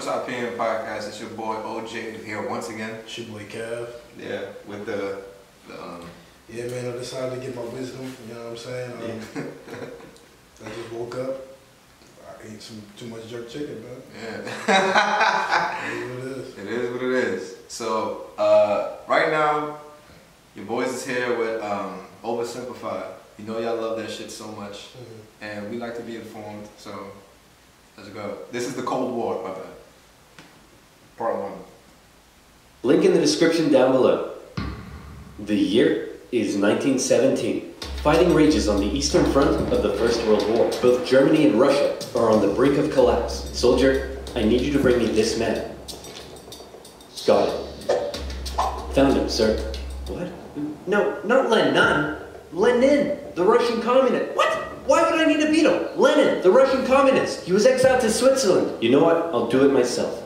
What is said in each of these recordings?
Stop PM Podcast. It's your boy OJ here once again. It's your boy Cav. Yeah, with the Yeah, man, I decided to get my wisdom, you know what I'm saying? I just woke up. I ate too much jerk chicken, man. Yeah. It is what it is. It is what it is. So, right now, your boys is here with Oversimplified. You know y'all love that shit so much. And we like to be informed, so let's go. This is the Cold War, my bad. Part 1. Link in the description down below. The year is 1917. Fighting rages on the Eastern Front of the First World War. Both Germany and Russia are on the brink of collapse. Soldier, I need you to bring me this man. Got it. Found him, sir. What? No, not Lenin. Lenin, the Russian communist. What? Why would I need a beetle? Lenin, the Russian communist. He was exiled to Switzerland. You know what? I'll do it myself.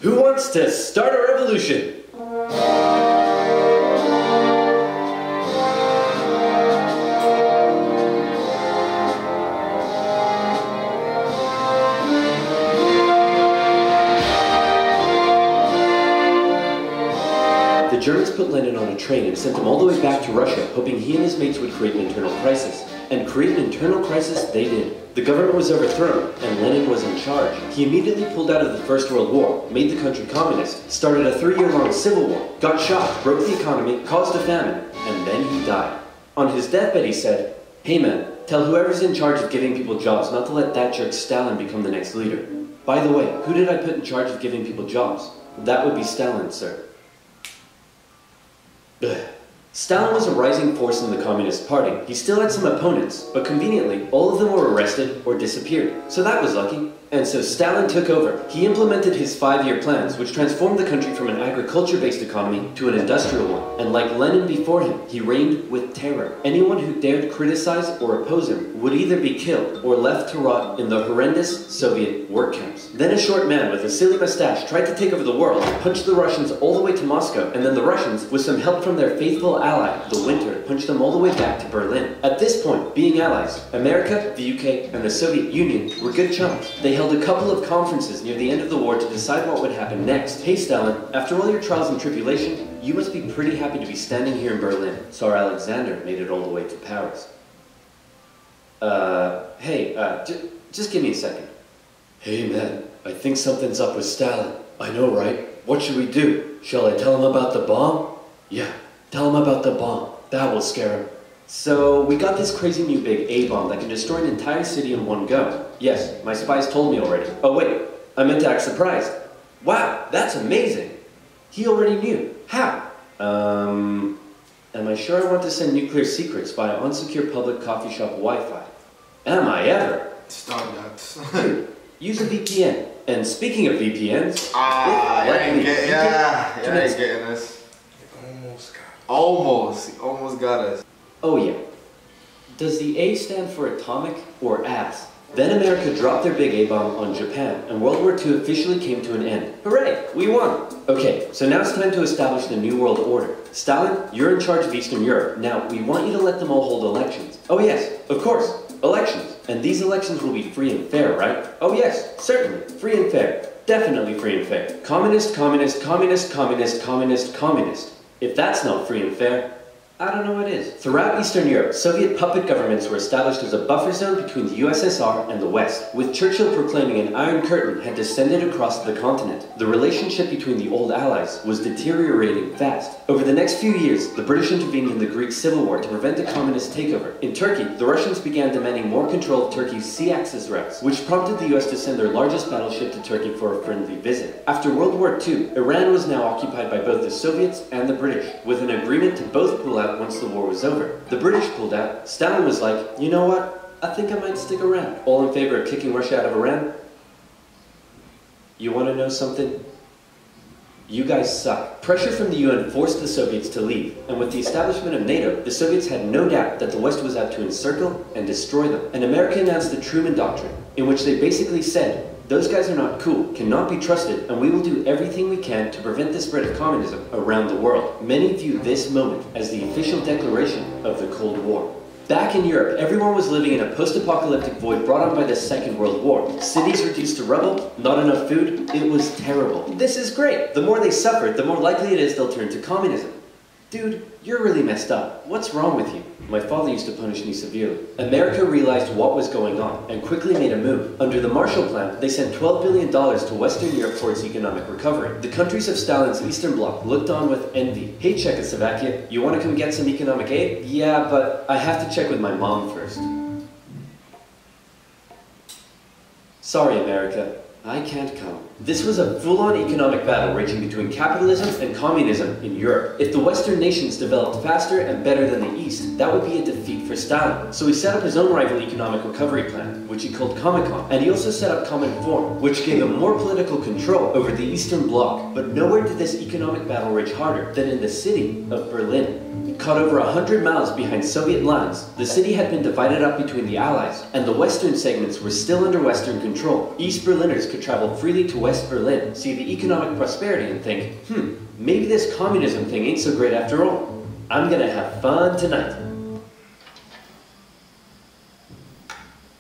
Who wants to start a revolution? The Germans put Lenin on a train and sent him all the way back to Russia, hoping he and his mates would create an internal crisis. And create an internal crisis they did. The government was overthrown, and Lenin was in charge. He immediately pulled out of the First World War, made the country communist, started a 3-year-long civil war, got shot, broke the economy, caused a famine, and then he died. On his deathbed he said, "Hey man, tell whoever's in charge of giving people jobs not to let that jerk Stalin become the next leader. By the way, who did I put in charge of giving people jobs? That would be Stalin, sir." Ugh. Stalin was a rising force in the Communist Party. He still had some opponents, but conveniently, all of them were arrested or disappeared. So that was lucky. And so Stalin took over. He implemented his 5-year plans, which transformed the country from an agriculture-based economy to an industrial one. And like Lenin before him, he reigned with terror. Anyone who dared criticize or oppose him would either be killed or left to rot in the horrendous Soviet work camps. Then a short man with a silly mustache tried to take over the world, punched the Russians all the way to Moscow, and then the Russians, with some help from their faithful ally, the Winter, punched them all the way back to Berlin. At this point, being allies, America, the UK, and the Soviet Union were good chums. They held a couple of conferences near the end of the war to decide what would happen next. Hey Stalin, after all your trials and tribulation, you must be pretty happy to be standing here in Berlin. Tsar Alexander made it all the way to Paris. Just give me a second. Hey man, I think something's up with Stalin. I know, right? What should we do? Shall I tell him about the bomb? Yeah, tell him about the bomb. That will scare him. So, we got this crazy new big A-bomb that can destroy an entire city in one go. Yes, my spies told me already. Oh wait, I meant to act surprised. Wow, that's amazing. He already knew. How? Am I sure I want to send nuclear secrets via unsecure public coffee shop Wi-Fi? Am I ever? Start nuts. Dude, use a VPN. And speaking of VPNs... you ain't getting us. Almost got us. Oh yeah. Does the A stand for atomic or ass? Then America dropped their big A-bomb on Japan, and World War II officially came to an end. Hooray! We won! Okay, so now it's time to establish the New World Order. Stalin, you're in charge of Eastern Europe. Now, we want you to let them all hold elections. Oh yes, of course, elections. And these elections will be free and fair, right? Oh yes, certainly, free and fair. Definitely free and fair. Communist, communist, communist, communist, communist, communist. If that's not free and fair, I don't know what is. Throughout Eastern Europe, Soviet puppet governments were established as a buffer zone between the USSR and the West, with Churchill proclaiming an Iron Curtain had descended across the continent. The relationship between the old allies was deteriorating fast. Over the next few years, the British intervened in the Greek Civil War to prevent a communist takeover. In Turkey, the Russians began demanding more control of Turkey's sea access routes, which prompted the US to send their largest battleship to Turkey for a friendly visit. After World War II, Iran was now occupied by both the Soviets and the British, with an agreement to both pull out once the war was over. The British pulled out. Stalin was like, you know what? I think I might stick around. All in favor of kicking Russia out of Iran? You want to know something? You guys suck. Pressure from the UN forced the Soviets to leave, and with the establishment of NATO, the Soviets had no doubt that the West was out to encircle and destroy them. And America announced the Truman Doctrine, in which they basically said, those guys are not cool, cannot be trusted, and we will do everything we can to prevent the spread of communism around the world. Many view this moment as the official declaration of the Cold War. Back in Europe, everyone was living in a post-apocalyptic void brought on by the Second World War. Cities reduced to rubble, not enough food, it was terrible. This is great. The more they suffered, the more likely it is they'll turn to communism. Dude, you're really messed up. What's wrong with you? My father used to punish me severely. America realized what was going on and quickly made a move. Under the Marshall Plan, they sent $12 billion to Western Europe for its economic recovery. The countries of Stalin's Eastern Bloc looked on with envy. Hey, Czechoslovakia, you want to come get some economic aid? Yeah, but I have to check with my mom first. Sorry, America. I can't come. This was a full-on economic battle raging between capitalism and communism in Europe. If the Western nations developed faster and better than the East, that would be a defeat for Stalin. So he set up his own rival economic recovery plan, which he called Comecon. And he also set up Cominform, which gave him more political control over the Eastern Bloc. But nowhere did this economic battle rage harder than in the city of Berlin. Caught over 100 miles behind Soviet lines, the city had been divided up between the Allies, and the western segments were still under Western control. East Berliners could travel freely to West Berlin, see the economic prosperity and think, maybe this communism thing ain't so great after all. I'm gonna have fun tonight.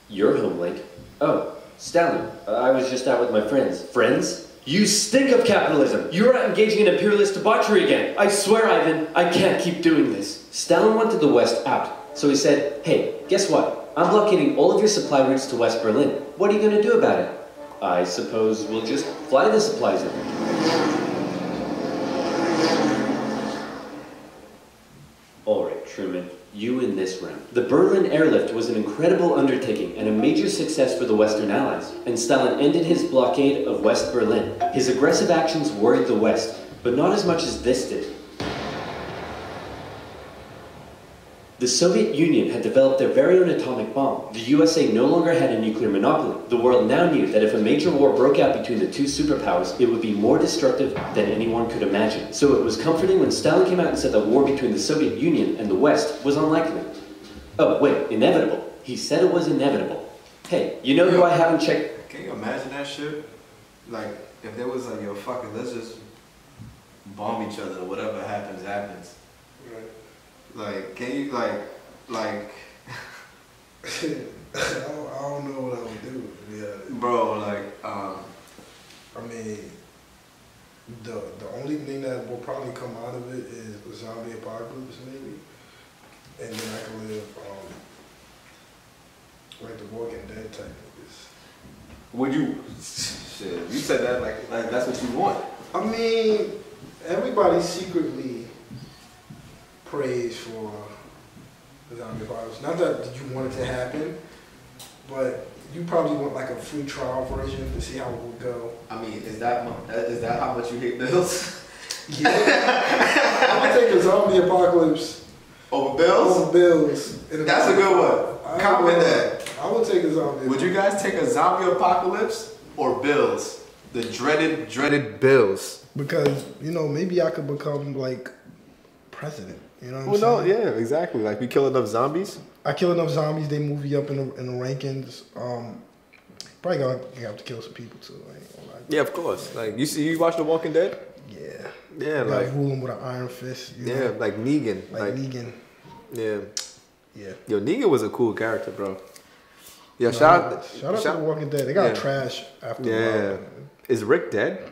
You're home late. Oh, Stalin, I was just out with my friends. Friends? You stink of capitalism! You're engaging in imperialist debauchery again! I swear, Ivan, I can't keep doing this. Stalin wanted the West out, so he said, hey, guess what? I'm blockading all of your supply routes to West Berlin. What are you gonna do about it? I suppose we'll just fly the supplies in. Alright, Truman. You in this round. The Berlin airlift was an incredible undertaking and a major success for the Western Allies, and Stalin ended his blockade of West Berlin. His aggressive actions worried the West, but not as much as this did. The Soviet Union had developed their very own atomic bomb. The USA no longer had a nuclear monopoly. The world now knew that if a major war broke out between the two superpowers, it would be more destructive than anyone could imagine. So it was comforting when Stalin came out and said that war between the Soviet Union and the West was unlikely. Oh, wait, inevitable. He said it was inevitable. Hey, you know who I haven't checked? Can you imagine that shit? Like, if there was like, yo, fuck it, let's just bomb each other, whatever happens, happens. Right. Like, can you, like, I don't know what I would do. Yeah. Bro, like, I mean, the only thing that will probably come out of it is a zombie apocalypse, maybe. And then I can live, like the Walking Dead type niggas. would you, shit, you said that like that's what you want. I mean, everybody secretly prays for the zombie apocalypse. Not that you want it to happen, but you probably want like a free trial version to see how it would go. I mean, is that how much you hate bills? Yeah. I'm gonna take a zombie apocalypse Over bills? over bills. That's a good one. Comment that. I would take a zombie. Would you guys take a zombie apocalypse or bills? The dreaded bills. Because, you know, maybe I could become like president. You know what Well, I'm no, saying? yeah, exactly. Like, we kill enough zombies. I kill enough zombies, they move you up in the rankings. Probably gonna have to kill some people too. I ain't gonna lie. Yeah, of course. Like, you watch The Walking Dead? Yeah. Yeah, You like, gotta rule them with an iron fist. You yeah, know? like Negan. Like Negan. Yeah. Yeah. Yo, Negan was a cool character, bro. Yeah, No, shout out to The Walking Dead. They got yeah. trash after a Yeah. while. Man. Is Rick dead?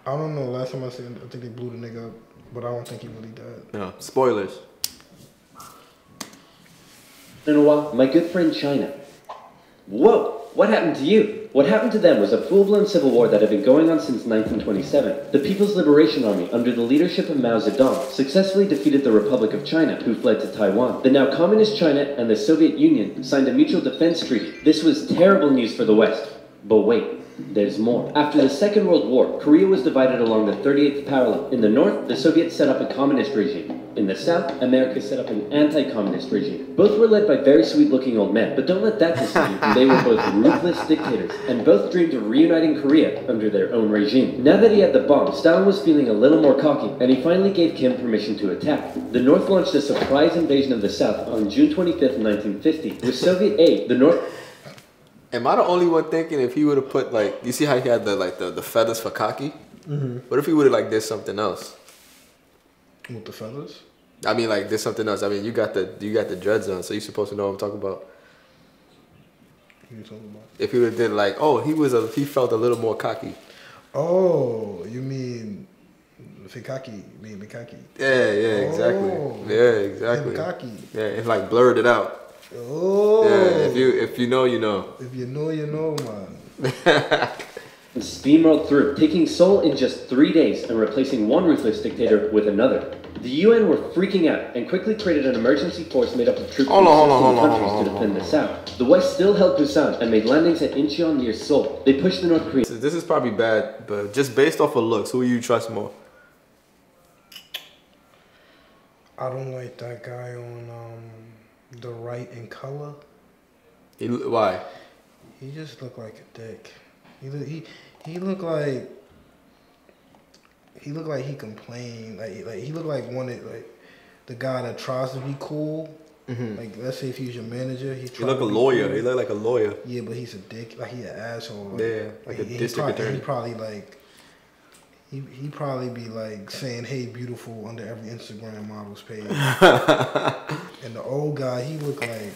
I don't know. Last time I seen, I think they blew the nigga up, but I don't think he really died. No. Spoilers. In a while, my good friend China. Whoa! What happened to you? What happened to them was a full-blown civil war that had been going on since 1927. The People's Liberation Army, under the leadership of Mao Zedong, successfully defeated the Republic of China, who fled to Taiwan. The now communist China and the Soviet Union signed a mutual defense treaty. This was terrible news for the West. But wait. There's more. After the Second World War, Korea was divided along the 38th parallel. In the north, the Soviets set up a communist regime. In the south, America set up an anti-communist regime. Both were led by very sweet-looking old men, but don't let that deceive you. They were both ruthless dictators, and both dreamed of reuniting Korea under their own regime. Now that he had the bomb, Stalin was feeling a little more cocky, and he finally gave Kim permission to attack. The North launched a surprise invasion of the South on June 25th, 1950. With Soviet aid, the North... Am I the only one thinking if he would have put, like, you see how he had the feathers for khaki? Mm-hmm. What if he would have, like, did something else? With the feathers? I mean, like, there's something else. I mean, you got the dreads on, so you're supposed to know what I'm talking about. What are you talking about? If he would have did like, oh, he felt a little more cocky. Oh, you mean Fikaki? Mikaki? Yeah, exactly. Oh, Yeah, exactly. Mikaki. Yeah, it like blurred it out. Oh. Yeah, if you know, you know. If you know, you know, man. And steamrolled through, taking Seoul in just 3 days and replacing one ruthless dictator with another. The UN were freaking out and quickly created an emergency force made up of troops from 16 countries to defend the south. The west still held Busan and made landings at Incheon near Seoul. They pushed the North Koreans. This is probably bad, but just based off of looks, who you trust more? I don't like that guy on the right in color. Why? He just looked like a dick. He looked like he complained. Like he looked like the guy that tries to be cool. Mm-hmm. Like, let's say if he's your manager, he look a lawyer. Cool. He look like a lawyer. Yeah, but he's a dick. Like, he's an asshole. Like, yeah, like a district attorney. He probably like. He probably be like saying, "Hey, beautiful" under every Instagram model's page. And the old guy, he looked like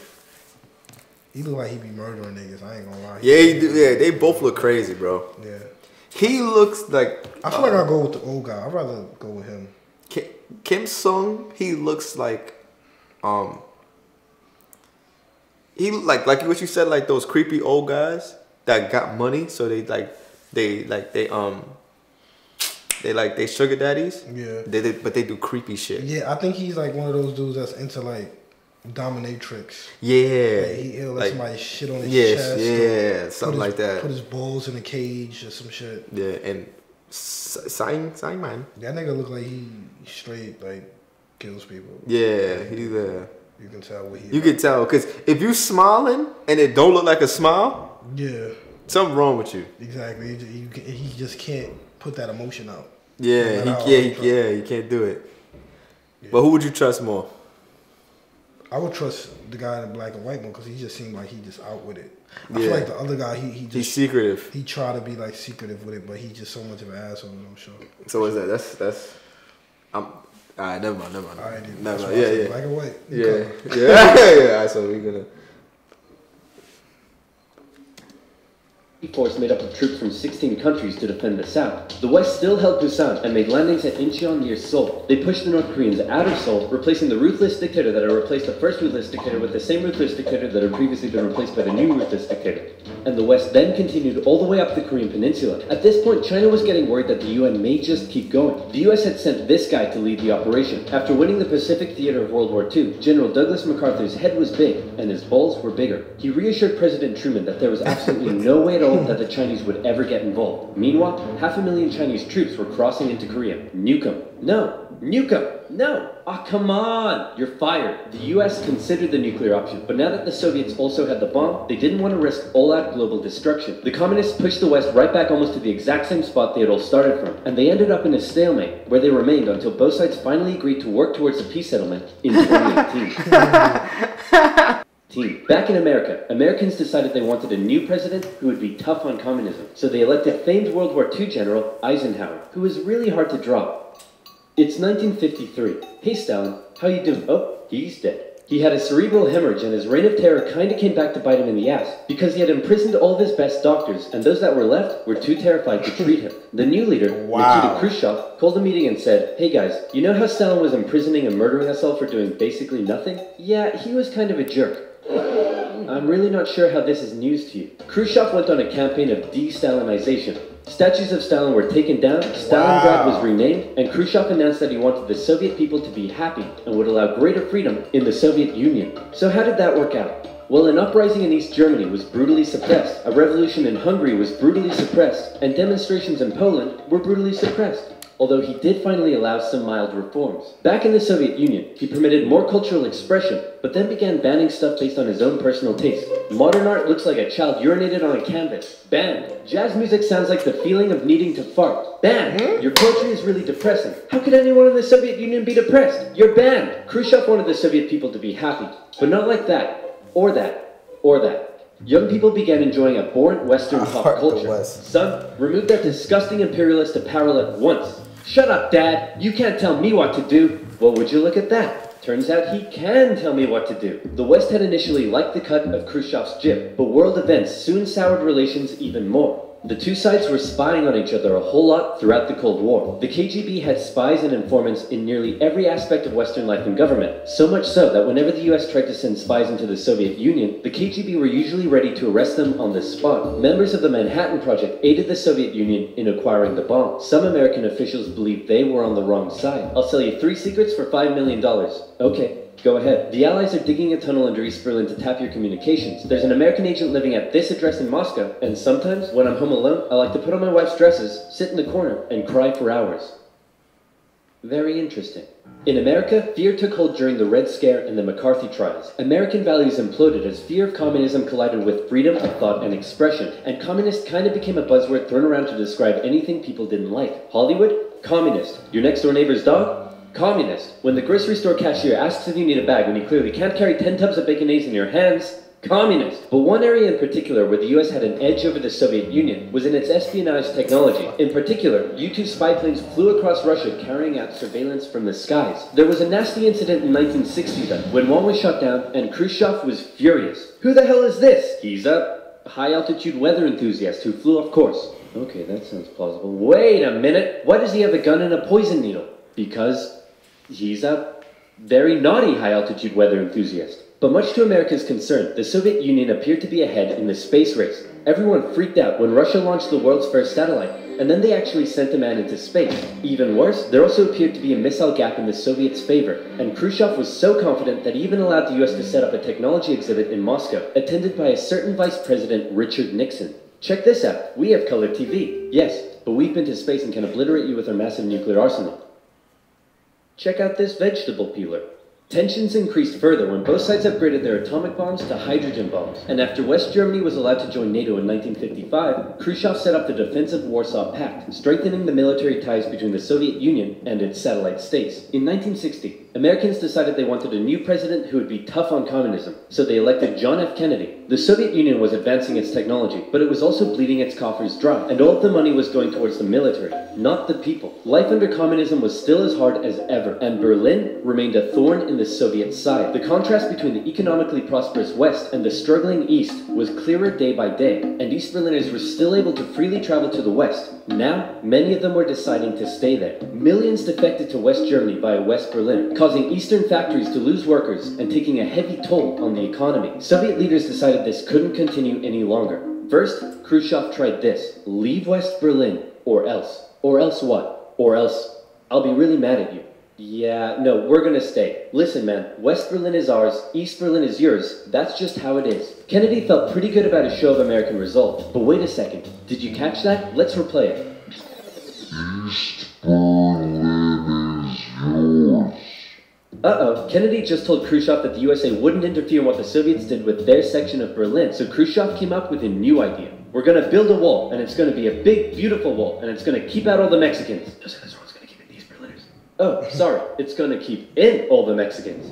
he be murdering niggas. I ain't gonna lie. Yeah, he do. Yeah, they both look crazy, bro. Yeah. He looks like. I feel like I'll go with the old guy. I'd rather go with him. Kim Sung, he looks like, he like what you said, like those creepy old guys that got money, so they sugar daddies. Yeah. But they do creepy shit. Yeah, I think he's like one of those dudes that's into like dominatrix. Yeah. Like he'll let somebody shit on his chest. Yeah, something like that. Put his balls in a cage or some shit. Yeah, and Sang man. That nigga look like he straight like kills people. Yeah, like, he's you can tell what he. You can tell because if you smiling and it don't look like a smile. Yeah. Something wrong with you. Exactly. He just can't put that emotion out. Yeah, he can't do it. Yeah. But who would you trust more? I would trust the guy in the black and white one because he just seemed like he just out with it. I feel like the other guy, he's secretive. He tried to be like secretive with it, but he's just so much of an asshole. I'm sure. So what's that? That's. Alright, never mind. Alright, never mind. Yeah. Black and white. Yeah. Alright, so we're gonna. Force made up of troops from 16 countries to defend the south. The west still held Busan and made landings at Incheon near Seoul. They pushed the North Koreans out of Seoul, replacing the ruthless dictator that had replaced the first ruthless dictator with the same ruthless dictator that had previously been replaced by the new ruthless dictator. And the west then continued all the way up the Korean peninsula. At this point, China was getting worried that the UN may just keep going. The US had sent this guy to lead the operation. After winning the Pacific theater of World War II, General Douglas MacArthur's head was big and his balls were bigger. He reassured President Truman that there was absolutely no way at all that the Chinese would ever get involved. Meanwhile, 500,000 Chinese troops were crossing into Korea. Nuke 'em. No. Nuke 'em. No. Ah, come on. You're fired. The US considered the nuclear option, but now that the Soviets also had the bomb, they didn't want to risk all-out global destruction. The communists pushed the West right back almost to the exact same spot they had all started from, and they ended up in a stalemate, where they remained until both sides finally agreed to work towards a peace settlement in 2018. Back in America, Americans decided they wanted a new president who would be tough on communism. So they elected famed World War II General Eisenhower, who was really hard to draw. It's 1953. Hey Stalin, how you doing? Oh, he's dead. He had a cerebral hemorrhage and his reign of terror kinda came back to bite him in the ass, because he had imprisoned all of his best doctors, and those that were left were too terrified to treat him. The new leader, Nikita Khrushchev, called a meeting and said, "Hey guys, you know how Stalin was imprisoning and murdering us all for doing basically nothing? Yeah, he was kind of a jerk. I'm really not sure how this is news to you." Khrushchev went on a campaign of de-Stalinization. Statues of Stalin were taken down, Stalingrad was renamed, and Khrushchev announced that he wanted the Soviet people to be happy and would allow greater freedom in the Soviet Union. So how did that work out? Well, an uprising in East Germany was brutally suppressed, a revolution in Hungary was brutally suppressed, and demonstrations in Poland were brutally suppressed. Although he did finally allow some mild reforms. Back in the Soviet Union, he permitted more cultural expression, but then began banning stuff based on his own personal taste. Modern art looks like a child urinated on a canvas. Banned. Jazz music sounds like the feeling of needing to fart. Banned. Your poetry is really depressing. How could anyone in the Soviet Union be depressed? You're banned. Khrushchev wanted the Soviet people to be happy, but not like that, or that, or that. Young people began enjoying abhorrent Western pop culture. Son, remove that disgusting imperialist apparel at once. Shut up, Dad. You can't tell me what to do. Well, would you look at that? Turns out he can tell me what to do. The West had initially liked the cut of Khrushchev's jib, but world events soon soured relations even more. The two sides were spying on each other a whole lot throughout the Cold War. The KGB had spies and informants in nearly every aspect of Western life and government, so much so that whenever the US tried to send spies into the Soviet Union, the KGB were usually ready to arrest them on the spot. Members of the Manhattan Project aided the Soviet Union in acquiring the bomb. Some American officials believed they were on the wrong side. I'll sell you 3 secrets for $5 million. Okay. Go ahead. The Allies are digging a tunnel under East Berlin to tap your communications. There's an American agent living at this address in Moscow, and sometimes, when I'm home alone, I like to put on my wife's dresses, sit in the corner, and cry for hours. Very interesting. In America, fear took hold during the Red Scare and the McCarthy trials. American values imploded as fear of communism collided with freedom of thought and expression, and communist kind of became a buzzword thrown around to describe anything people didn't like. Hollywood? Communist. Your next door neighbor's dog? Communist. When the grocery store cashier asks if you need a bag when you clearly can't carry 10 tubs of baconaise in your hands, communist. But one area in particular where the US had an edge over the Soviet Union was in its espionage technology. In particular, U-2 spy planes flew across Russia carrying out surveillance from the skies. There was a nasty incident in 1960 then, when one was shot down and Khrushchev was furious. Who the hell is this? He's a high-altitude weather enthusiast who flew off course. Okay, that sounds plausible. Wait a minute! Why does he have a gun and a poison needle? Because he's a very naughty high-altitude weather enthusiast. But much to America's concern, the Soviet Union appeared to be ahead in the space race. Everyone freaked out when Russia launched the world's first satellite, and then they actually sent a man into space. Even worse, there also appeared to be a missile gap in the Soviets' favor, and Khrushchev was so confident that he even allowed the US to set up a technology exhibit in Moscow, attended by a certain Vice President Richard Nixon. Check this out, we have color TV. Yes, but we've been to space and can obliterate you with our massive nuclear arsenal. Check out this vegetable peeler. Tensions increased further when both sides upgraded their atomic bombs to hydrogen bombs. And after West Germany was allowed to join NATO in 1955, Khrushchev set up the Defensive Warsaw Pact, strengthening the military ties between the Soviet Union and its satellite states. In 1960, Americans decided they wanted a new president who would be tough on communism, so they elected John F. Kennedy. The Soviet Union was advancing its technology, but it was also bleeding its coffers dry, and all of the money was going towards the military, not the people. Life under communism was still as hard as ever, and Berlin remained a thorn in the Soviet side. The contrast between the economically prosperous West and the struggling East was clearer day by day, and East Berliners were still able to freely travel to the West. Now, many of them were deciding to stay there. Millions defected to West Germany via West Berlin, causing Eastern factories to lose workers and taking a heavy toll on the economy. Soviet leaders decided this couldn't continue any longer. First, Khrushchev tried this: leave West Berlin, or else. Or else what? Or else I'll be really mad at you. Yeah, no, we're gonna stay. Listen, man, West Berlin is ours, East Berlin is yours. That's just how it is. Kennedy felt pretty good about his show of American resolve. But wait a second, did you catch that? Let's replay it. East Berlin is yours. Uh-oh, Kennedy just told Khrushchev that the USA wouldn't interfere in what the Soviets did with their section of Berlin, so Khrushchev came up with a new idea. We're gonna build a wall, and it's gonna be a big, beautiful wall, and it's gonna keep out all the Mexicans. Oh, sorry, it's gonna keep in all the Mexicans.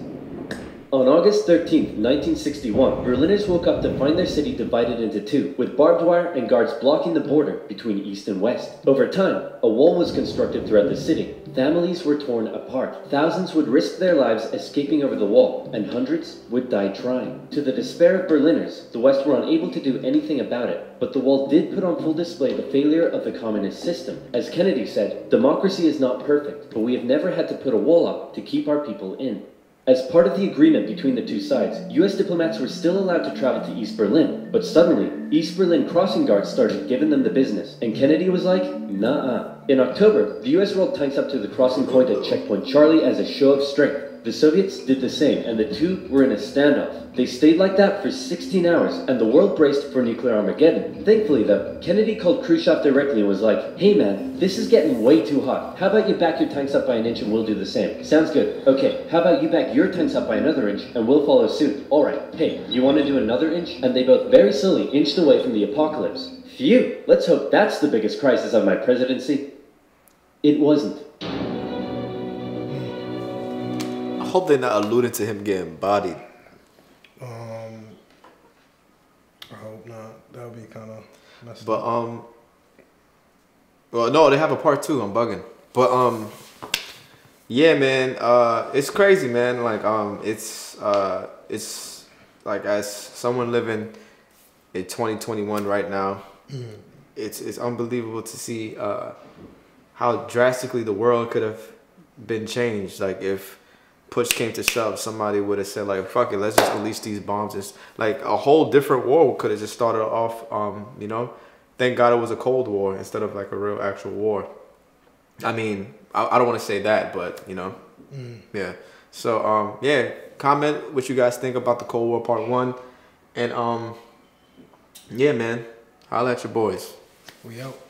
On August 13th, 1961, Berliners woke up to find their city divided into two, with barbed wire and guards blocking the border between East and West. Over time, a wall was constructed throughout the city. Families were torn apart. Thousands would risk their lives escaping over the wall, and hundreds would die trying. To the despair of Berliners, the West were unable to do anything about it, but the wall did put on full display the failure of the communist system. As Kennedy said, democracy is not perfect, but we have never had to put a wall up to keep our people in. As part of the agreement between the two sides, US diplomats were still allowed to travel to East Berlin, but suddenly, East Berlin crossing guards started giving them the business, and Kennedy was like, nah-uh. In October, the US rolled tanks up to the crossing point at Checkpoint Charlie as a show of strength. The Soviets did the same, and the two were in a standoff. They stayed like that for 16 hours, and the world braced for nuclear Armageddon. Thankfully, though, Kennedy called Khrushchev directly and was like, hey man, this is getting way too hot. How about you back your tanks up by an inch and we'll do the same? Sounds good. Okay, how about you back your tanks up by another inch and we'll follow suit? Alright, hey, you want to do another inch? And they both very slowly inched away from the apocalypse. Phew, let's hope that's the biggest crisis of my presidency. It wasn't. I hope they're not alluding to him getting bodied. I hope not. That would be kind of messed But up. well, no, they have a part 2. I'm bugging. But Yeah, man. It's crazy, man. Like, it's like as someone living in 2021 right now, it's unbelievable to see how drastically the world could have been changed. Like, if push came to shove, somebody would have said like, "Fuck it, let's just release these bombs." It's like a whole different war could have just started off. You know, thank God it was a Cold War instead of like a real actual war. I mean, I don't want to say that, but you know, yeah. So yeah, comment what you guys think about the Cold War Part 1, and yeah, man, holla at your boys. We out.